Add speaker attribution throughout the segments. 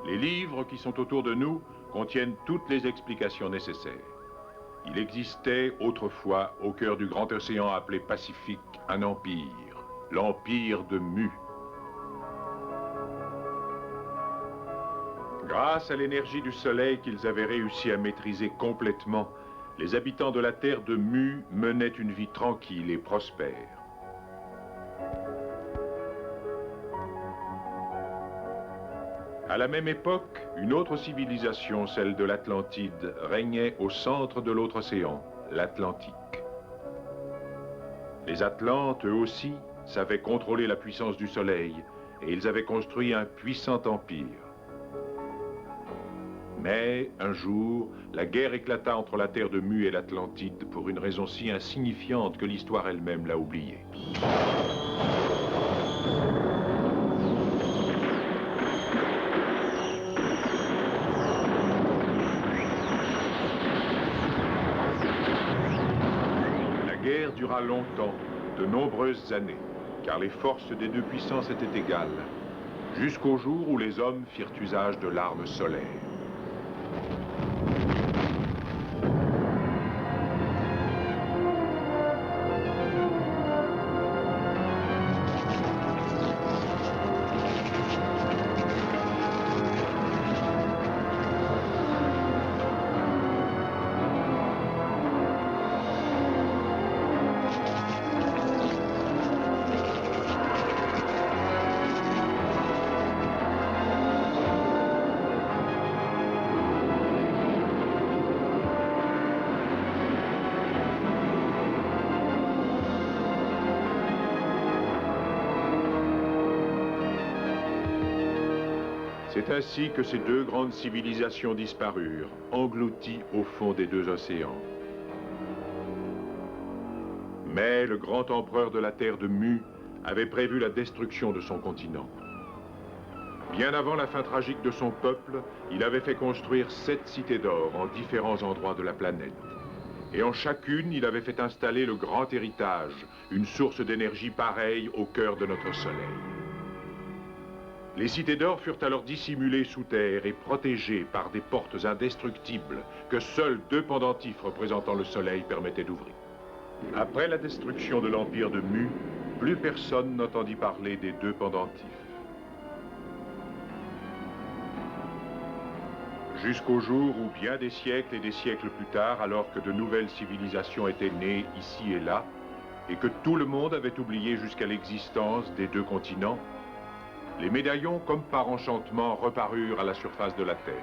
Speaker 1: Les livres qui sont autour de nous contiennent toutes les explications nécessaires. Il existait autrefois, au cœur du grand océan appelé Pacifique, un empire, l'empire de Mu. Grâce à l'énergie du soleil qu'ils avaient réussi à maîtriser complètement, les habitants de la terre de Mu menaient une vie tranquille et prospère. À la même époque, une autre civilisation, celle de l'Atlantide, régnait au centre de l'autre océan, l'Atlantique. Les Atlantes, eux aussi, savaient contrôler la puissance du soleil, et ils avaient construit un puissant empire. Mais, un jour, la guerre éclata entre la terre de Mu et l'Atlantide pour une raison si insignifiante que l'histoire elle-même l'a oubliée. La guerre dura longtemps, de nombreuses années, car les forces des deux puissances étaient égales, jusqu'au jour où les hommes firent usage de l'arme solaire. C'est ainsi que ces deux grandes civilisations disparurent, englouties au fond des deux océans. Mais le grand empereur de la terre de Mu avait prévu la destruction de son continent. Bien avant la fin tragique de son peuple, il avait fait construire 7 cités d'or en différents endroits de la planète. Et en chacune, il avait fait installer le grand héritage, une source d'énergie pareille au cœur de notre soleil. Les cités d'or furent alors dissimulées sous terre et protégées par des portes indestructibles que seuls 2 pendentifs représentant le soleil permettaient d'ouvrir. Après la destruction de l'empire de Mu, plus personne n'entendit parler des 2 pendentifs. Jusqu'au jour où, bien des siècles et des siècles plus tard, alors que de nouvelles civilisations étaient nées ici et là, et que tout le monde avait oublié jusqu'à l'existence des 2 continents, les médaillons, comme par enchantement, reparurent à la surface de la Terre.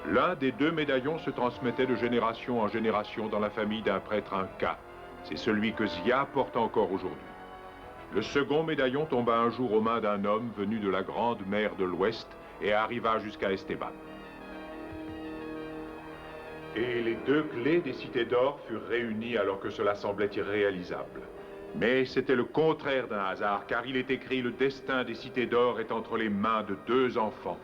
Speaker 1: L'un des 2 médaillons se transmettait de génération en génération dans la famille d'un prêtre inca. C'est celui que Zia porte encore aujourd'hui. Le second médaillon tomba un jour aux mains d'un homme venu de la grande mer de l'Ouest et arriva jusqu'à Esteban. Et les 2 clés des cités d'or furent réunies alors que cela semblait irréalisable. Mais c'était le contraire d'un hasard, car il est écrit: le destin des cités d'or est entre les mains de 2 enfants.